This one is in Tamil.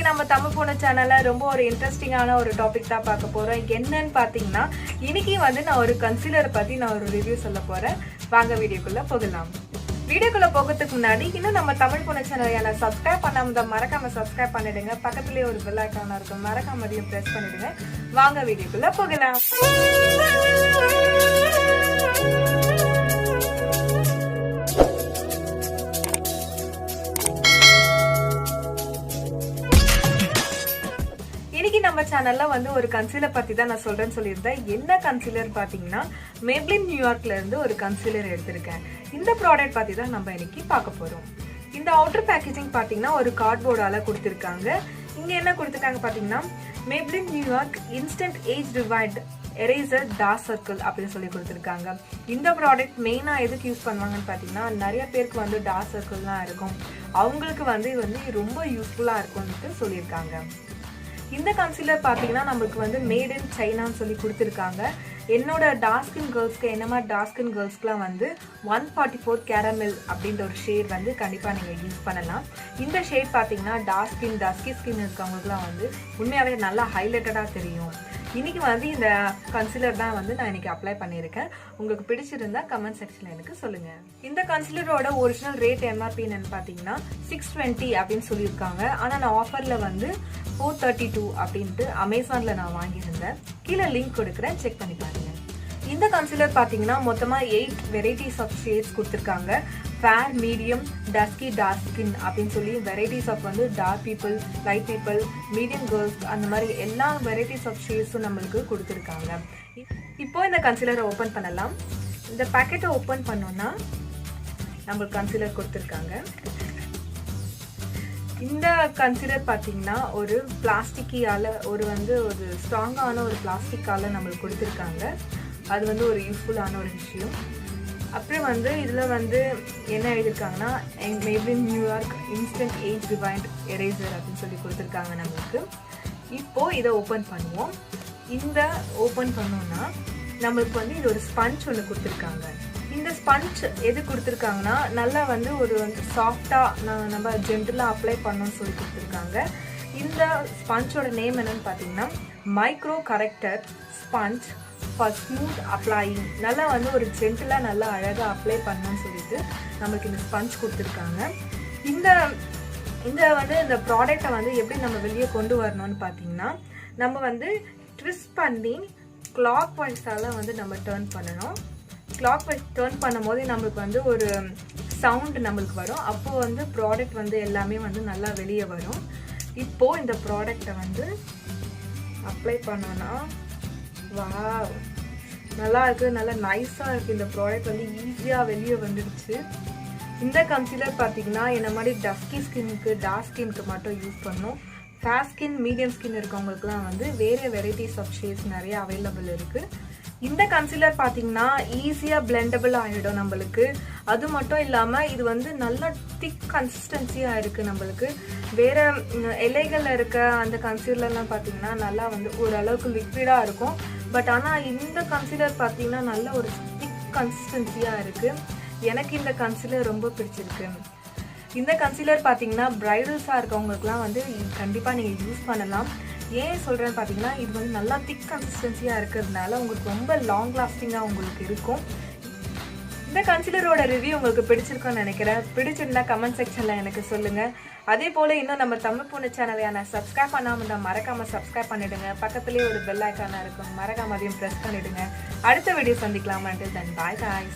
இன்னைக்கு நம்ம தமிழ் பொண்ணு சேனல்ல ரொம்ப ஒரு இன்ட்ரெஸ்டிங்கான ஒரு டாபிக் தான் பார்க்க போறோம். என்னன்னு பாத்தீங்கன்னா இன்னைக்கு நான் ஒரு கன்சீலர் பத்தி நான் ஒரு ரிவ்யூ சொல்ல போறேன். வாங்க வீடியோக்குள்ள போகலாம். வீடியோக்குள்ள போகிறதுக்கு முன்னாடி இன்னும் நம்ம தமிழ் பொண்ணு சேனலை சப்ஸ்கிரைப் பண்ணாம மறக்காம சப்ஸ்கிரைப் பண்ணிடுங்க. பக்கத்துலயே ஒரு பெல் ஐகான் இருக்கும், மறக்காம அதையும் பிரஸ் பண்ணிடுங்க. வாங்க வீடியோக்குள்ள போகலாம். இன்னைக்கு நம்ம சேனல்ல ஒரு கன்சீலர் பத்தி தான் நான் சொல்றேன்னு சொல்லியிருந்தேன். என்ன கன்சீலர் பாத்தீங்கன்னா Maybelline நியூயார்க்ல இருந்து ஒரு கன்சீலர் எடுத்திருக்கேன். இந்த ப்ராடக்ட் பத்தி தான் நம்ம இன்னைக்கு பார்க்க போறோம். இந்த அவுட்டர் பேக்கேஜிங் பாத்தீங்கன்னா ஒரு கார்ட்போர்டால கொடுத்திருக்காங்க. இங்க என்ன கொடுத்திருக்காங்க பாத்தீங்கன்னா Maybelline New York instant age rewind eraser dark circle அப்படின்னு சொல்லி கொடுத்திருக்காங்க. இந்த ப்ராடக்ட் மெயினா எதுக்கு யூஸ் பண்ணுவாங்கன்னு பாத்தீங்கன்னா நிறைய பேருக்கு டார்க் சர்க்கிள்லாம் இருக்கும். அவங்களுக்கு இது ரொம்ப யூஸ்ஃபுல்லா இருக்கும்னு சொல்லியிருக்காங்க. இந்த கன்சீலர் பாத்தீங்கன்னா நமக்கு மேட் இன் சைனான்னு சொல்லி கொடுத்துருக்காங்க. என்னோட டார்க் ஸ்கின் கேர்ள்ஸ்க்கு என்ன மாதிரி டார்க் ஸ்கின் கேர்ள்ஸ்க்குலாம் 144 கேரமல் அப்படின்ற ஒரு ஷேட் கண்டிப்பா நீங்க யூஸ் பண்ணலாம். இந்த ஷேட் பாத்தீங்கன்னா டார்க் ஸ்கின் டஸ்கி ஸ்கின் இருக்கவங்களுக்குலாம் உண்மையாவே நல்லா ஹைலைட்டடா தெரியும். இன்னைக்கு இந்த கன்சீலர் தான் நான் இன்னைக்கு அப்ளை பண்ணியிருக்கேன். உங்களுக்கு பிடிச்சிருந்தா கமெண்ட் செக்ஷன்ல எனக்கு சொல்லுங்க. இந்த கன்சீலரோட ஒரிஜினல் ரேட் எம்ஆர்பி என்னன்னு பாத்தீங்கன்னா 620 அப்படின்னு சொல்லியிருக்காங்க. ஆனா நான் ஆஃபர்ல 432 அப்படின்ட்டு அமேசான்ல நான் வாங்கியிருந்தேன். கீழே லிங்க் கொடுக்குறேன், செக் பண்ணி பாருங்க. இந்த கன்சீலர் பாத்தீங்கன்னா மொத்தமா 8 வெரைட்டிஸ் ஆஃப் ஷேட்ஸ் கொடுத்துருக்காங்க. Fair, medium, dusky, dark skin அப்படின்னு சொல்லி varieties of dark people, light people, medium girls அந்த மாதிரி எல்லா வெரைட்டிஸ் ஆஃப் ஷேட்ஸும் நம்மளுக்கு கொடுத்துருக்காங்க. இப்போ இந்த கன்சீலரை ஓப்பன் பண்ணலாம். இந்த பேக்கெட்டை ஓப்பன் பண்ணோம்னா நம்மளுக்கு கன்சீலர் கொடுத்துருக்காங்க. இந்த கன்சீலர் பாத்தீங்கன்னா ஒரு பிளாஸ்டிக்கால ஒரு ஸ்ட்ராங்கான ஒரு பிளாஸ்டிக்கால நம்மளுக்கு கொடுத்துருக்காங்க. அது ஒரு யூஸ்ஃபுல்லான ஒரு விஷயம். அப்புறம் இதுல என்ன எழுதியிருக்காங்கன்னா Maybelline New York instant age rewind eraser அப்படின்னு சொல்லி கொடுத்துருக்காங்க நம்மளுக்கு. இப்போ இதை ஓப்பன் பண்ணுவோம். இந்த ஓப்பன் பண்ணோம்னா நம்மளுக்கு இது ஒரு ஸ்பஞ்ச் ஒன்று கொடுத்துருக்காங்க. இந்த ஸ்பஞ்ச் எது கொடுத்துருக்காங்கன்னா நல்லா ஒரு சாஃப்டா நம்ம ஜென்டலா அப்ளை பண்ணணும்னு சொல்லி கொடுத்துருக்காங்க. இந்த ஸ்பஞ்சோட நேம் என்னன்னு பாத்தீங்கன்னா micro character sponge for smooth applying. நல்லா ஒரு ஜென்டலா நல்லா அழகா அப்ளை பண்ணணும்னு சொல்லிட்டு நமக்கு இந்த ஸ்பஞ்ச் கொடுத்துருக்காங்க. இந்த இந்த ப்ராடக்டை எப்படி நம்ம வெளியே கொண்டு வரணும்னு பாத்தீங்கன்னா நம்ம ட்விஸ்ட் பண்ணி கிளாக் வைஸால நம்ம டர்ன் பண்ணணும். கிளாக் வைஸ் டர்ன் பண்ணும் போது நம்மளுக்கு ஒரு சவுண்ட் நம்மளுக்கு வரும். அப்போ ப்ராடக்ட் எல்லாமே நல்லா வெளியே வரும். இப்போ இந்த ப்ராடக்டை அப்ளை பண்ணோம்னா வாவ் நல்லா இருக்கு, நல்லா நைஸா இருக்கு. இந்த ப்ராடக்ட் ஈஸியா வெளியே வந்துடுச்சு. இந்த கன்சீலர் பாத்தீங்கன்னா என்ன மாதிரி டஸ்கி ஸ்கின்னுக்கு, டார்க் ஸ்கின்னுக்கு மட்டும் யூஸ் பண்ணும். ஃபேர் ஸ்கின், மீடியம் ஸ்கின் இருக்கவங்களுக்குலாம் வேற வெரைட்டிஸ் ஆஃப் ஷேட்ஸ் நிறைய அவைலபிள் இருக்கு. இந்த கன்சீலர் பாத்தீங்கன்னா ஈஸியா பிளெண்டபிள் ஆயிடும் நம்மளுக்கு. அது மட்டும் இல்லாம இது நல்ல திக் கன்சிஸ்டன்சியா இருக்கு நம்மளுக்கு. வேற இலைகள்ல இருக்க அந்த கன்சீலர்லாம் பாத்தீங்கன்னா நல்லா ஓரளவுக்கு லிக்விடா இருக்கும். பட் ஆனா இந்த கன்சீலர் பாத்தீங்கன்னா நல்ல ஒரு திக் கன்சிஸ்டன்சியா இருக்கு. எனக்கு இந்த கன்சீலர் ரொம்ப பிடிச்சிருக்கு. இந்த கன்சீலர் பாத்தீங்கன்னா பிரைடல்ஸா இருக்கவங்களுக்குலாம் கண்டிப்பா நீங்க யூஸ் பண்ணலாம். ஏன் சொல்றேன்னு பாத்தீங்கன்னா இது நல்லா திக் கன்சிஸ்டன்சியா இருக்கிறதுனால உங்களுக்கு ரொம்ப லாங் லாஸ்டிங்கா உங்களுக்கு இருக்கும். இந்த கன்சீலரோட ரிவ்யூ உங்களுக்கு பிடிச்சிருக்கும்னு நினைக்கிறேன். பிடிச்சிருந்தா கமெண்ட் செக்ஷன்ல எனக்கு சொல்லுங்க. அதே போல இன்னும் நம்ம தமிழ் பொண்ணு சேனலை சப்ஸ்கிரைப் பண்ணாம மறக்காம சப்ஸ்கிரைப் பண்ணிடுங்க. பக்கத்துலயே ஒரு பெல் ஐகானா இருக்கும், மறக்காம அதையும் பிரஸ் பண்ணிடுங்க. அடுத்த வீடியோ சந்திக்கலாம். Until then, bye guys.